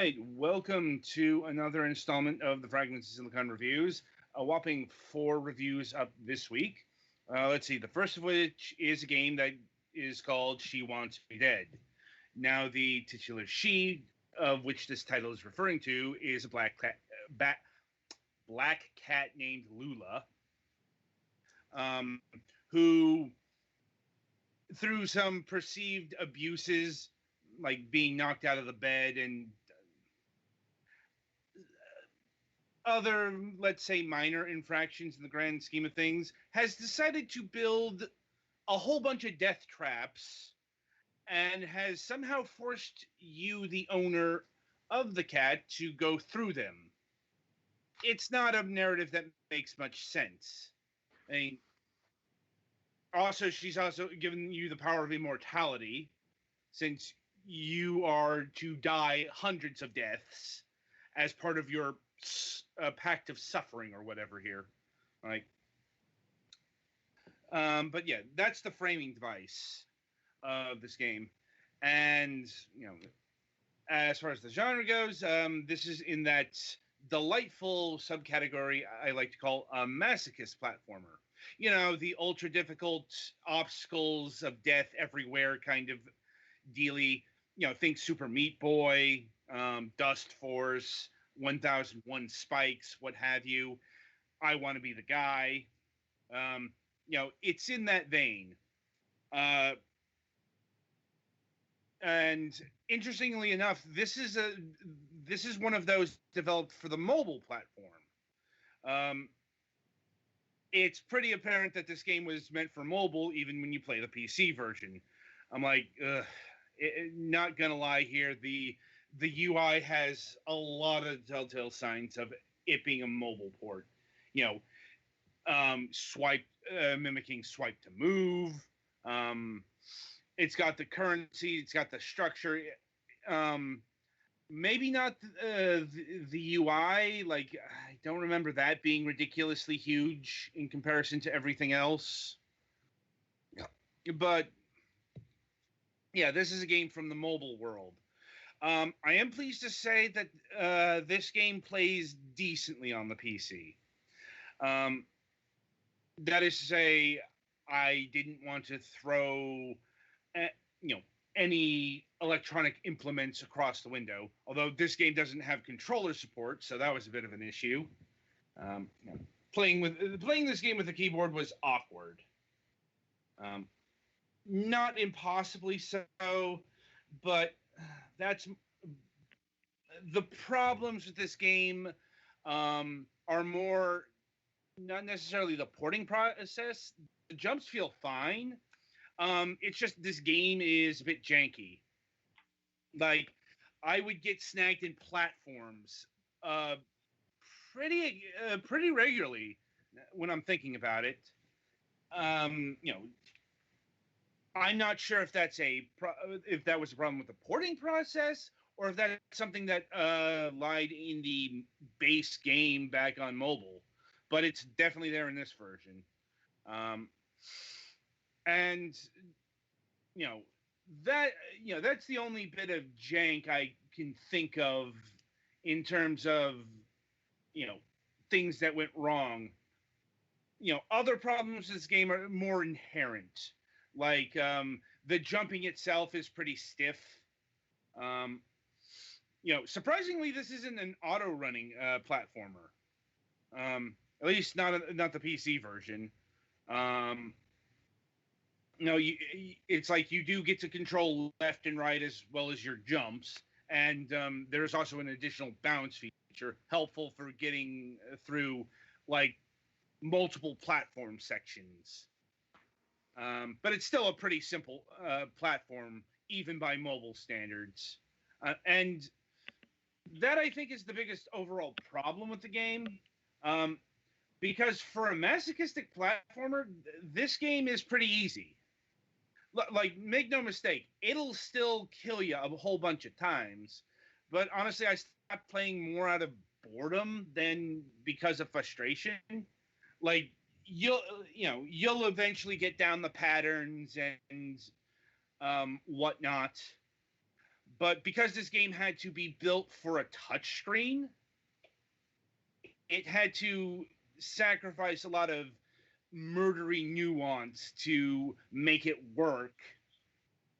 right, welcome to another installment of the Fragments Silicon Reviews. A whopping 4 reviews up this week. Let's see, the first of which is a game that is called She Wants Me Dead. Now, the titular she of which this title is referring to is a black cat named Lula, um, who, through some perceived abuses, like being knocked out of the bed and other, let's say, minor infractions in the grand scheme of things, has decided to build a whole bunch of death traps and has somehow forced you, the owner of the cat, to go through them. It's not a narrative that makes much sense. I mean, also, she's also given you the power of immortality, since you are to die hundreds of deaths as part of your pact of suffering or whatever here. Like, but yeah, that's the framing device of this game. And, as far as the genre goes, this is in that delightful subcategory I like to call a masochist platformer. The ultra difficult obstacles of death everywhere kind of dealy. Think Super Meat Boy, Dust Force, 1001 Spikes, what have you. I Want to Be the Guy. It's in that vein. And interestingly enough, this is one of those developed for the mobile platform. It's pretty apparent that this game was meant for mobile, even when you play the PC version. I'm like, not gonna lie here, the UI has a lot of telltale signs of it being a mobile port. Swipe, mimicking swipe to move. It's got the currency, it's got the structure. Maybe not the UI. Like, I don't remember that being ridiculously huge in comparison to everything else. But yeah, this is a game from the mobile world. I am pleased to say that this game plays decently on the PC. That is to say, I didn't want to throw, any electronic implements across the window. Although this game doesn't have controller support, so that was a bit of an issue. Playing this game with a keyboard was awkward. Not impossibly so, but that's the problems with this game are more not necessarily the porting process. The jumps feel fine. It's just this game is a bit janky. Like, I would get snagged in platforms pretty regularly when I'm thinking about it. I'm not sure if if that was a problem with the porting process, or if that's something that lied in the base game back on mobile. But it's definitely there in this version. And that's the only bit of jank I can think of in terms of things that went wrong. Other problems with this game are more inherent. Like, the jumping itself is pretty stiff. Surprisingly, this isn't an auto-running platformer. At least not the PC version. It's like you do get to control left and right as well as your jumps, and there's also an additional bounce feature helpful for getting through like multiple platform sections. But it's still a pretty simple platform, even by mobile standards. And that, I think, is the biggest overall problem with the game. Because for a masochistic platformer, this game is pretty easy. Like, make no mistake, it'll still kill you a whole bunch of times. But honestly, I stopped playing more out of boredom than because of frustration. Like, you'll eventually get down the patterns and whatnot. But because this game had to be built for a touchscreen, it had to sacrifice a lot of murdery nuance to make it work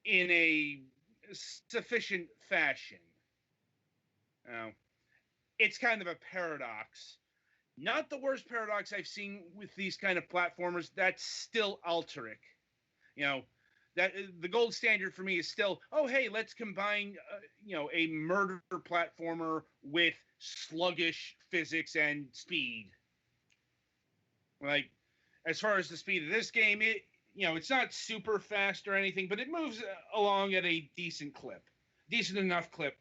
in a sufficient fashion. Now, it's kind of a paradox. Not the worst paradox I've seen with these kind of platformers. That's still Alteric. You know, that the gold standard for me is still, oh hey, let's combine a murder platformer with sluggish physics and speed. Like, as far as the speed of this game, it's not super fast or anything, but it moves along at a decent enough clip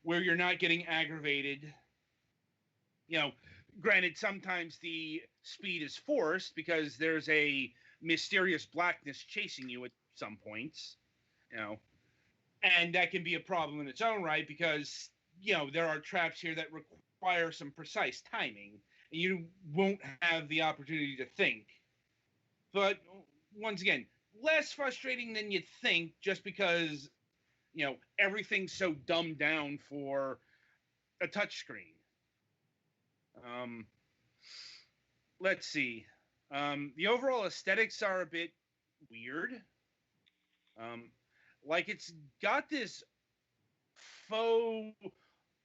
where you're not getting aggravated. Granted, sometimes the speed is forced because there's a mysterious blackness chasing you at some points, and that can be a problem in its own right because, there are traps here that require some precise timing, and you won't have the opportunity to think. But once again, less frustrating than you'd think just because, everything's so dumbed down for a touchscreen. Let's see. The overall aesthetics are a bit weird. Like, it's got this faux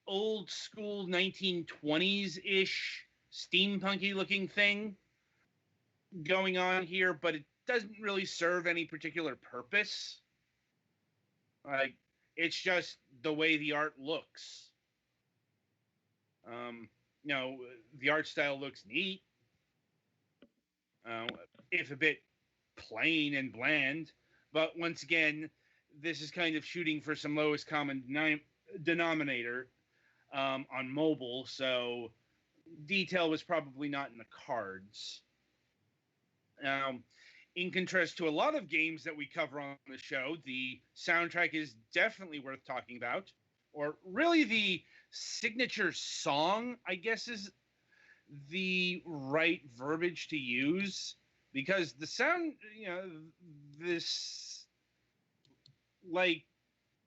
old school 1920s-ish steampunky looking thing going on here, but it doesn't really serve any particular purpose. Like, it's just the way the art looks. The art style looks neat, if a bit plain and bland. But once again, this is kind of shooting for some lowest common denominator on mobile, so detail was probably not in the cards. In contrast to a lot of games that we cover on the show, the soundtrack is definitely worth talking about. Or really the signature song, I guess, is the right verbiage to use. Because the sound, this, like,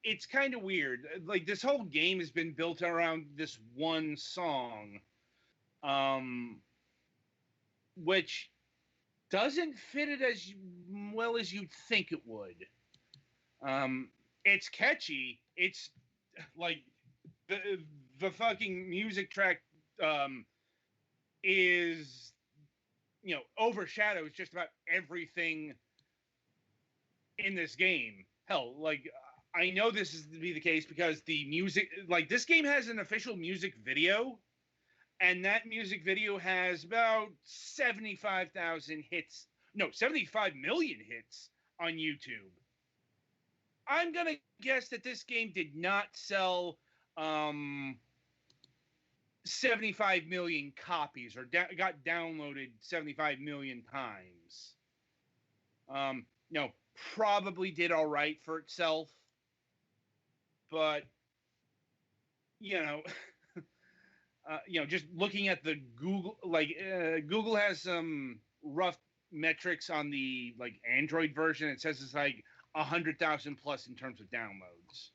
it's kind of weird. Like, this whole game has been built around this one song, which doesn't fit it as well as you'd think it would. It's catchy. It's like the fucking music track is overshadows just about everything in this game. Hell, like, I know this is to be the case because the music, like, this game has an official music video, and that music video has about 75,000 hits. No, 75 million hits on YouTube. I'm going to guess that this game did not sell 75 million copies or got downloaded 75 million times. Probably did all right for itself. But, just looking at the Google, Google has some rough metrics on the, Android version. It says it's 100,000 plus in terms of downloads.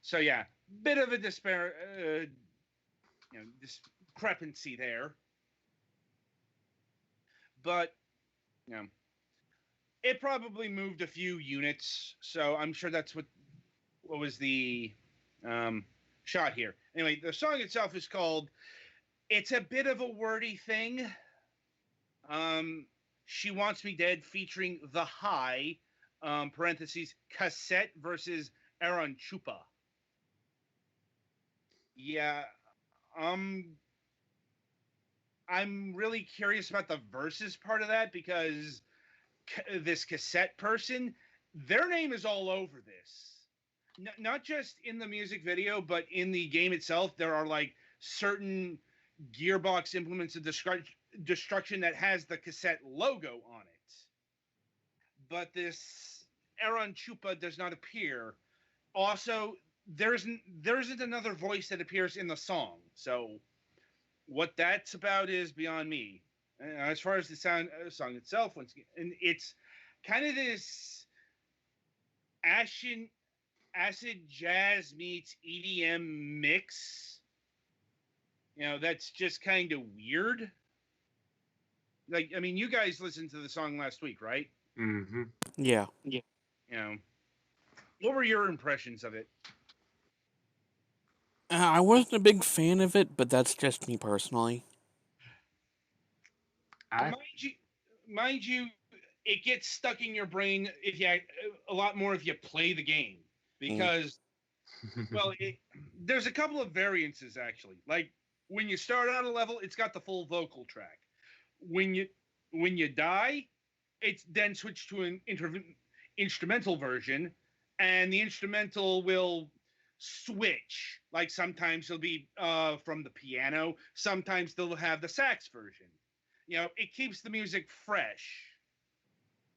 So yeah, bit of a discrepancy there. But, it probably moved a few units. So I'm sure that's what was the shot here. Anyway, the song itself is called, it's a bit of a wordy thing. She Wants Me Dead, featuring The High, parentheses, Cassette versus Aaron Chupa. Yeah, I'm really curious about the verses part of that because this Cassette person, their name is all over this. Not just in the music video, but in the game itself, there are certain Gearbox implements of destruction that has the Cassette logo on it. But this Aaron Chupa does not appear. Also, there isn't another voice that appears in the song. So what that's about is beyond me. As far as the song itself, once again, and it's kind of this acid jazz meets EDM mix. That's just kind of weird. Like, I mean, you guys listened to the song last week, right? Mm-hmm. Yeah. You know, what were your impressions of it? I wasn't a big fan of it, but that's just me personally. I Mind you, it gets stuck in your brain if you a lot more if you play the game Mm. because well, there's a couple of variances actually. Like when you start on a level, it's got the full vocal track. When you die, it's then switched to an instrumental version, and the instrumental will switch. Like sometimes it'll be from the piano, sometimes they'll have the sax version. It keeps the music fresh.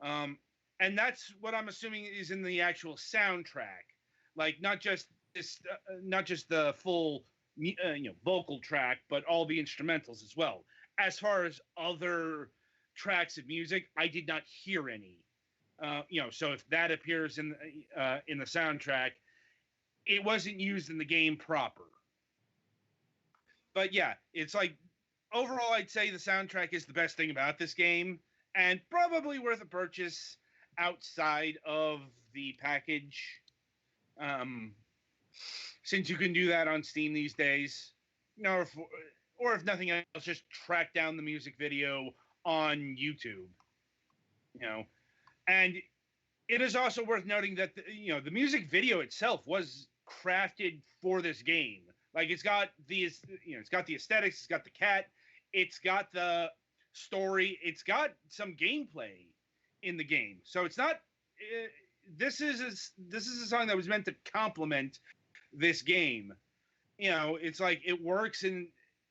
Um, and that's what I'm assuming is in the actual soundtrack, like not just the full vocal track, but all the instrumentals as well. As far as other tracks of music, I did not hear any. So if that appears in the soundtrack, it wasn't used in the game proper. But yeah, it's like overall, I'd say the soundtrack is the best thing about this game, and probably worth a purchase outside of the package. Um, since you can do that on Steam these days, or if nothing else, just track down the music video on YouTube. You know, and it is also worth noting that the music video itself was crafted for this game. Like it's got the aesthetics, it's got the cat, it's got the story, it's got some gameplay in the game. So it's not. This is a song that was meant to complement this game. It's like it works in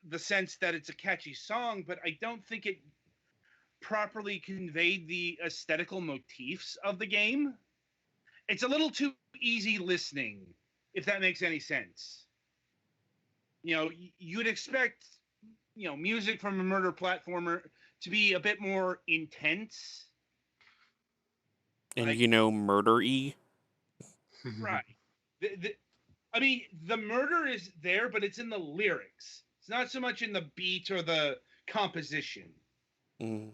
the sense that it's a catchy song, but I don't think it properly conveyed the aesthetical motifs of the game. It's a little too easy listening, if that makes any sense. You'd expect, music from a murder platformer to be a bit more intense. And Like, murder-y. right. I mean, the murder is there, but it's in the lyrics. It's not so much in the beat or the composition. Mm.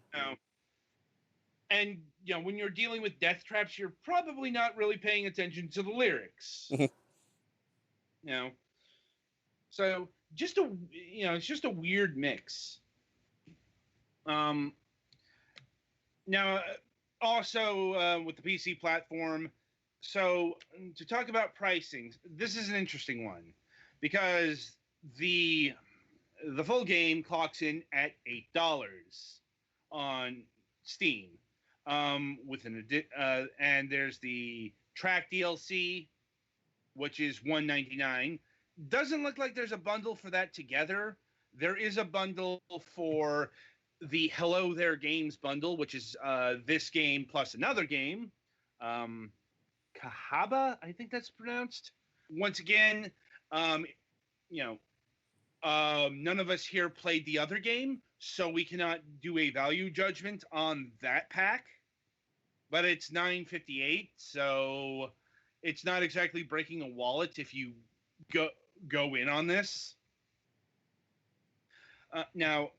And when you're dealing with death traps, you're probably not really paying attention to the lyrics. So it's just a weird mix. Now, also with the PC platform, so to talk about pricing, this is an interesting one because the full game clocks in at $8 on Steam. With and there's the track DLC, which is $1.99. Doesn't look like there's a bundle for that together. There is a bundle for the Hello There Games bundle, which is this game plus another game, Kahaba, I think that's pronounced. Once again, you know, none of us here played the other game, so we cannot do a value judgment on that pack. But it's $9.58, so it's not exactly breaking a wallet if you go in on this. Now,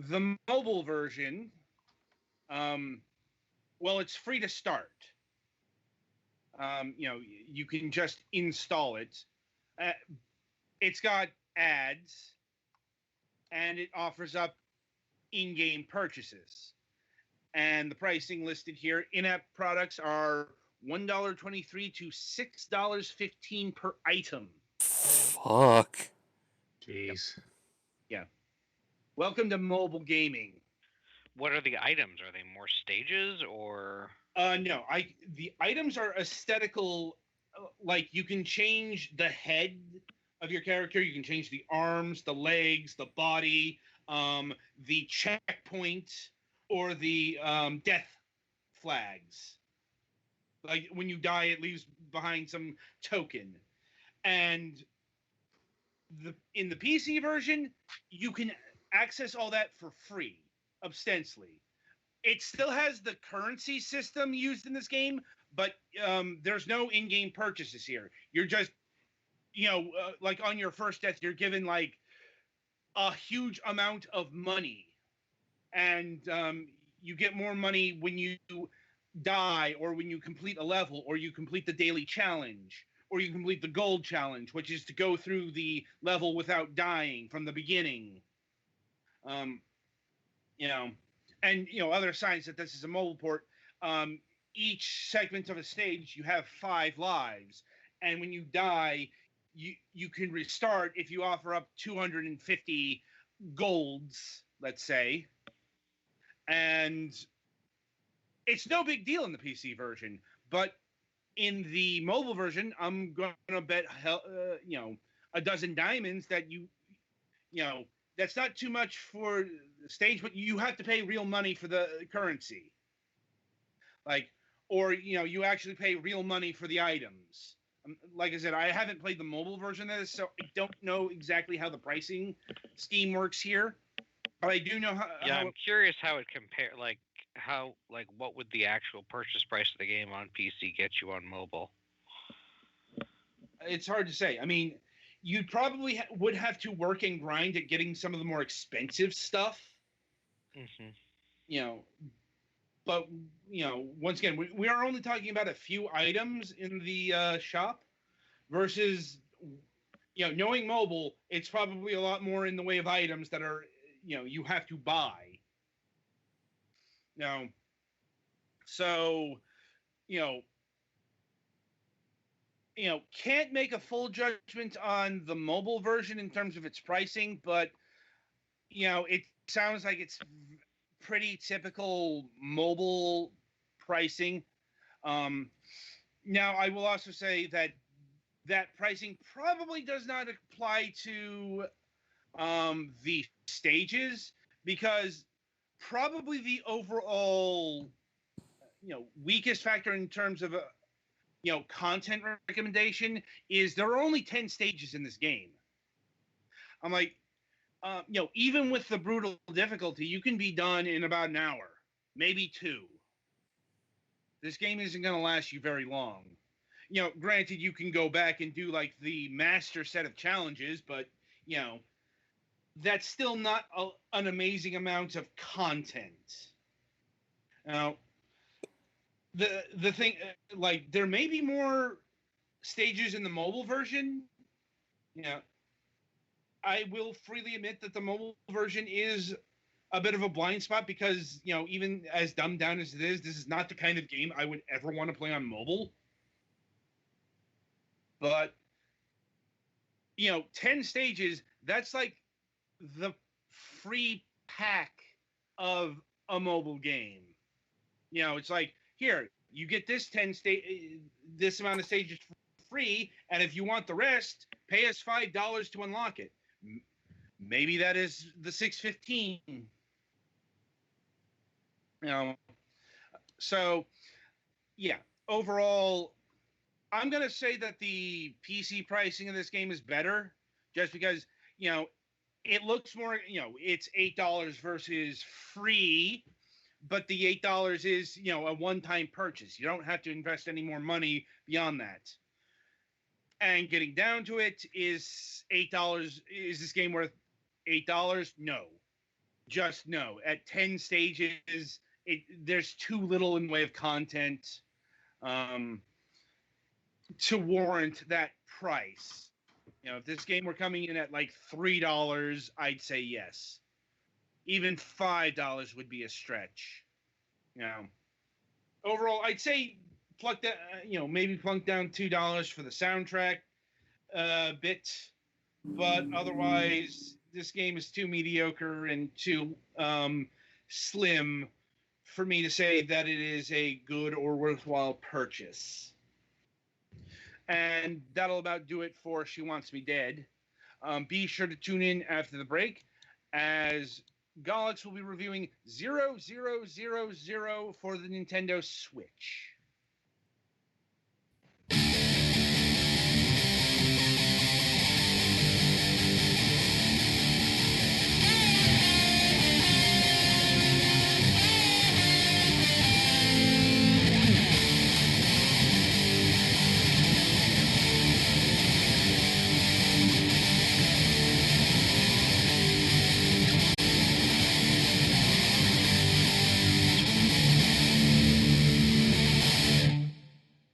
the mobile version, well, it's free to start. You can just install it. It's got ads, and it offers up in-game purchases. And the pricing listed here, in-app products are $1.23 to $6.15 per item. Fuck. Jeez. Yeah. Welcome to mobile gaming. What are the items? Are they more stages or? No. The items are aesthetical. Like you can change the head of your character. You can change the arms, the legs, the body, the checkpoint, or the death flags. Like when you die, it leaves behind some token. And in the PC version, you can access all that for free, ostensibly. It still has the currency system used in this game, but there's no in-game purchases here. You're just, like on your first death, you're given like a huge amount of money, and you get more money when you die, or when you complete a level, or you complete the daily challenge, or you complete the gold challenge, which is to go through the level without dying from the beginning. Um, and other signs that this is a mobile port. Each segment of a stage, you have 5 lives, and when you die, you can restart if you offer up 250 golds, let's say, and it's no big deal in the PC version, but in the mobile version, I'm gonna bet a dozen diamonds that that's not too much for the stage, but you have to pay real money for the currency, like, or you actually pay real money for the items. Like I said, I haven't played the mobile version of this, so I don't know exactly how the pricing scheme works here, but I do know how. Yeah, I'm curious how it compare. What would the actual purchase price of the game on PC get you on mobile? It's hard to say. I mean, you probably would have to work and grind at getting some of the more expensive stuff. Mm-hmm. But once again, we are only talking about a few items in the shop, versus knowing mobile, it's probably a lot more in the way of items that are you have to buy. So can't make a full judgment on the mobile version in terms of its pricing, but it sounds like it's pretty typical mobile pricing. Now, I will also say that pricing probably does not apply to the stages, because probably the overall weakest factor in terms of content recommendation is there are only 10 stages in this game. I'm like, even with the brutal difficulty, you can be done in about an hour, maybe 2. This game isn't going to last you very long. Granted, you can go back and do like the master set of challenges, but that's still not an amazing amount of content. Now, the thing, like, there may be more stages in the mobile version. I will freely admit that the mobile version is a bit of a blind spot, because even as dumbed down as it is, this is not the kind of game I would ever want to play on mobile. But 10 stages, that's like the free pack of a mobile game. It's like, here, you get this this amount of stages for free, and if you want the rest, pay us $5 to unlock it. Maybe that is the $6.15. So yeah, overall, I'm gonna say that the PC pricing of this game is better, just because it looks more. It's $8 versus free, but the $8 is a one-time purchase. You don't have to invest any more money beyond that. And getting down to it, is $8. Is this game worth $8? No, just no. At 10 stages, there's too little in way of content to warrant that price. If this game were coming in at like $3, I'd say yes. Even $5 would be a stretch. Overall, I'd say maybe plunk down $2 for the soundtrack bit, but otherwise, this game is too mediocre and too slim for me to say that it is a good or worthwhile purchase. And that'll about do it for She Wants Me Dead. Be sure to tune in after the break, as Galax will be reviewing 0000 for the Nintendo Switch.